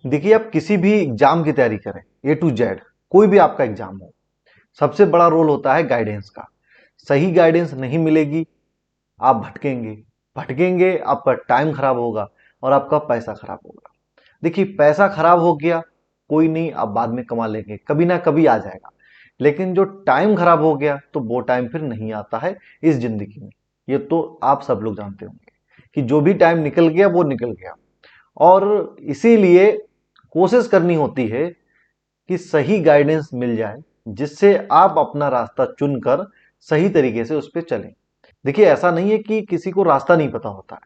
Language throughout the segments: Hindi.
देखिए, आप किसी भी एग्जाम की तैयारी करें, ए टू जेड, कोई भी आपका एग्जाम हो, सबसे बड़ा रोल होता है गाइडेंस का। सही गाइडेंस नहीं मिलेगी, आप भटकेंगे। भटकेंगे, आपका टाइम खराब होगा और आपका पैसा खराब होगा। देखिए, पैसा खराब हो गया, कोई नहीं, आप बाद में कमा लेंगे, कभी ना कभी आ जाएगा। लेकिन जो टाइम खराब हो गया तो वो टाइम फिर नहीं आता है इस जिंदगी में। ये तो आप सब लोग जानते होंगे कि जो भी टाइम निकल गया वो निकल गया। और इसीलिए कोशिश करनी होती है कि सही गाइडेंस मिल जाए, जिससे आप अपना रास्ता चुनकर सही तरीके से उस पर चलें। देखिए, ऐसा नहीं है कि किसी को रास्ता नहीं पता होता है,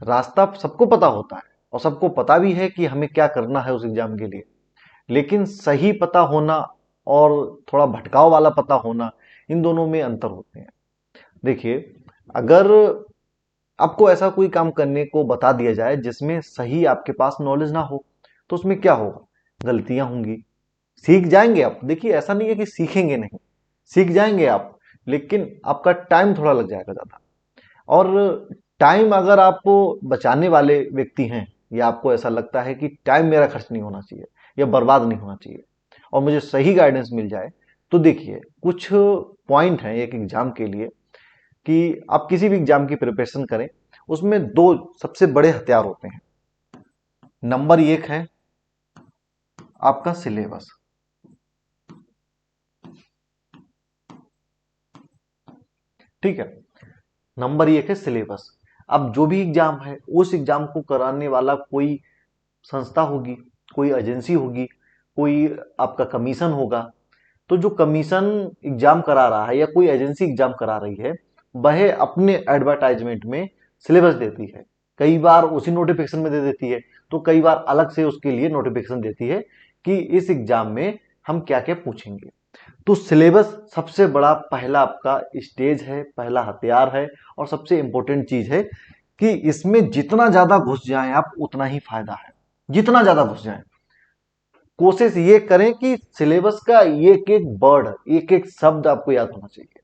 रास्ता सबको पता होता है और सबको पता भी है कि हमें क्या करना है उस एग्जाम के लिए। लेकिन सही पता होना और थोड़ा भटकाव वाला पता होना, इन दोनों में अंतर होते हैं। देखिए, अगर आपको ऐसा कोई काम करने को बता दिया जाए जिसमें सही आपके पास नॉलेज ना हो, तो उसमें क्या होगा? गलतियां होंगी, सीख जाएंगे आप। देखिए, ऐसा नहीं है कि सीखेंगे नहीं, सीख जाएंगे आप, लेकिन आपका टाइम थोड़ा लग जाएगा ज्यादा। और टाइम अगर आप बचाने वाले व्यक्ति हैं, या आपको ऐसा लगता है कि टाइम मेरा खर्च नहीं होना चाहिए या बर्बाद नहीं होना चाहिए और मुझे सही गाइडेंस मिल जाए, तो देखिए, कुछ पॉइंट हैं एक एग्जाम के लिए कि आप किसी भी एग्जाम की प्रिपरेशन करें, उसमें दो सबसे बड़े हथियार होते हैं। नंबर एक है आपका सिलेबस। ठीक है, नंबर एक है सिलेबस। अब जो भी एग्जाम है, उस एग्जाम को कराने वाला कोई संस्था होगी, कोई एजेंसी होगी, कोई आपका कमीशन होगा। तो जो कमीशन एग्जाम करा रहा है या कोई एजेंसी एग्जाम करा रही है, वह अपने एडवर्टाइजमेंट में सिलेबस देती है। कई बार उसी नोटिफिकेशन में दे देती है, तो कई बार अलग से उसके लिए नोटिफिकेशन देती है कि इस एग्जाम में हम क्या क्या पूछेंगे। तो सिलेबस सबसे बड़ा पहला आपका स्टेज है, पहला हथियार है और सबसे इंपॉर्टेंट चीज है कि इसमें जितना ज्यादा घुस जाएं आप, उतना ही फायदा है। जितना ज्यादा घुस जाएं, कोशिश ये करें कि सिलेबस का एक एक वर्ड, एक एक शब्द आपको याद होना चाहिए।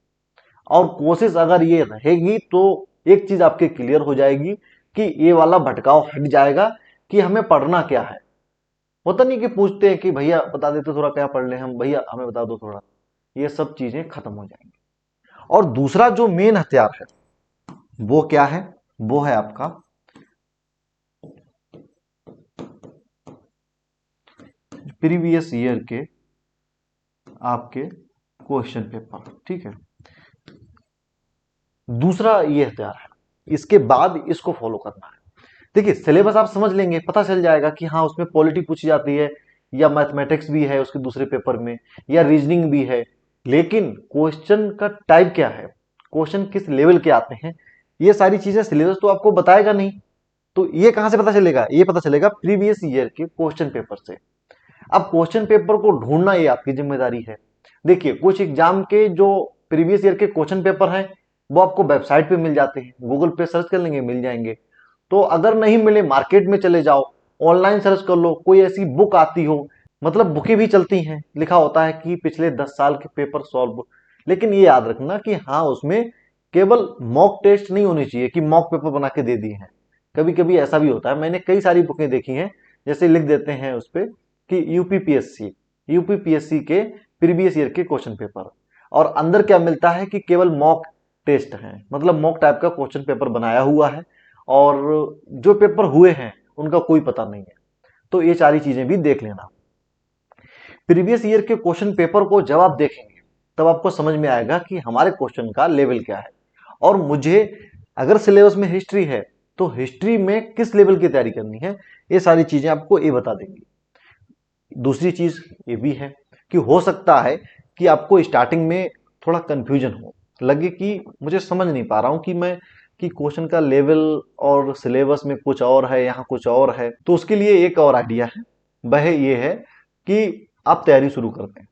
और कोशिश अगर ये रहेगी तो एक चीज आपके क्लियर हो जाएगी कि ये वाला भटकाव हट जाएगा कि हमें पढ़ना क्या है। होता नहीं कि पूछते हैं कि भैया बता देते थोड़ा, क्या पढ़ ले हम, भैया हमें बता दो थोड़ा। ये सब चीजें खत्म हो जाएंगी। और दूसरा जो मेन हथियार है, वो क्या है? वो है आपका प्रीवियस ईयर के आपके क्वेश्चन पेपर। ठीक है, दूसरा ये हथियार है। इसके बाद इसको फॉलो करना है। देखिए, सिलेबस आप समझ लेंगे, पता चल जाएगा कि हाँ, उसमें पॉलिटी पूछी जाती है, या मैथमेटिक्स भी है उसके दूसरे पेपर में, या रीजनिंग भी है। लेकिन क्वेश्चन का टाइप क्या है, क्वेश्चन किस लेवल के आते हैं, ये सारी चीजें सिलेबस तो आपको बताएगा नहीं। तो ये कहां से पता चलेगा? ये पता चलेगा प्रीवियस ईयर के क्वेश्चन पेपर से। अब क्वेश्चन पेपर को ढूंढना ये आपकी जिम्मेदारी है। देखिए, कुछ एग्जाम के जो प्रीवियस ईयर के क्वेश्चन पेपर हैं, वो आपको वेबसाइट पे मिल जाते हैं, गूगल पे सर्च कर लेंगे, मिल जाएंगे। तो अगर नहीं मिले, मार्केट में चले जाओ, ऑनलाइन सर्च कर लो, कोई ऐसी बुक आती हो, मतलब बुकें भी चलती हैं, लिखा होता है कि पिछले 10 साल के पेपर सॉल्व। लेकिन ये याद रखना कि हाँ, उसमें केवल मॉक टेस्ट नहीं होनी चाहिए कि मॉक पेपर बना के दे दिए हैं। कभी कभी ऐसा भी होता है, मैंने कई सारी बुकें देखी हैं, जैसे लिख देते हैं उस पर कि यूपीपीएससी के प्रीवियस ईयर के क्वेश्चन पेपर, और अंदर क्या मिलता है कि केवल मॉक टेस्ट है, मतलब मॉक टाइप का क्वेश्चन पेपर बनाया हुआ है, और जो पेपर हुए हैं उनका कोई पता नहीं है। तो ये सारी चीजें भी देख लेना। प्रीवियस ईयर के क्वेश्चन पेपर को जब आप देखेंगे, तब आपको समझ में आएगा कि हमारे क्वेश्चन का लेवल क्या है। और मुझे, अगर सिलेबस में हिस्ट्री है, तो हिस्ट्री में किस लेवल की तैयारी करनी है, ये सारी चीजें आपको ये बता देंगी। दूसरी चीज ये भी है कि हो सकता है कि आपको स्टार्टिंग में थोड़ा कंफ्यूजन हो, लगे कि मुझे समझ नहीं पा रहा हूं कि मैं, कि क्वेश्चन का लेवल और सिलेबस में कुछ और है, यहाँ कुछ और है। तो उसके लिए एक और आइडिया है, वह ये है कि आप तैयारी शुरू कर दें।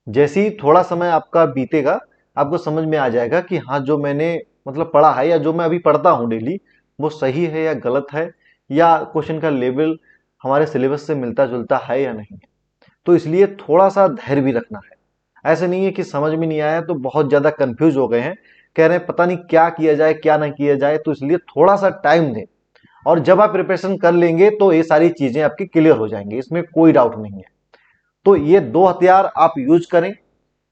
जैसे ही थोड़ा समय आपका बीतेगा, आपको समझ में आ जाएगा कि हाँ, जो मैंने मतलब पढ़ा है, या जो मैं अभी पढ़ता हूँ डेली, वो सही है या गलत है, या क्वेश्चन का लेवल हमारे सिलेबस से मिलता जुलता है या नहीं। तो इसलिए थोड़ा सा धैर्य भी रखना है। ऐसे नहीं है कि समझ में नहीं आया तो बहुत ज्यादा कंफ्यूज हो गए हैं, कह रहे हैं पता नहीं क्या किया जाए क्या ना किया जाए। तो इसलिए थोड़ा सा टाइम दें, और जब आप प्रिपरेशन कर लेंगे तो ये सारी चीजें आपकी क्लियर हो जाएंगी, इसमें कोई डाउट नहीं है। तो ये दो हथियार आप यूज करें,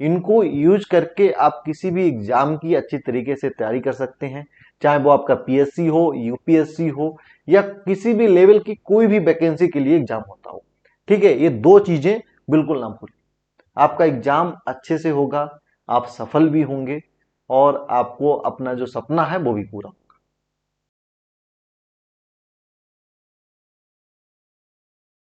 इनको यूज करके आप किसी भी एग्जाम की अच्छी तरीके से तैयारी कर सकते हैं, चाहे वो आपका पीएससी हो, यूपीएससी हो, या किसी भी लेवल की कोई भी वैकेंसी के लिए एग्जाम होता हो। ठीक है, ये दो चीजें बिल्कुल ना भूलें। आपका एग्जाम अच्छे से होगा, आप सफल भी होंगे और आपको अपना जो सपना है वो भी पूरा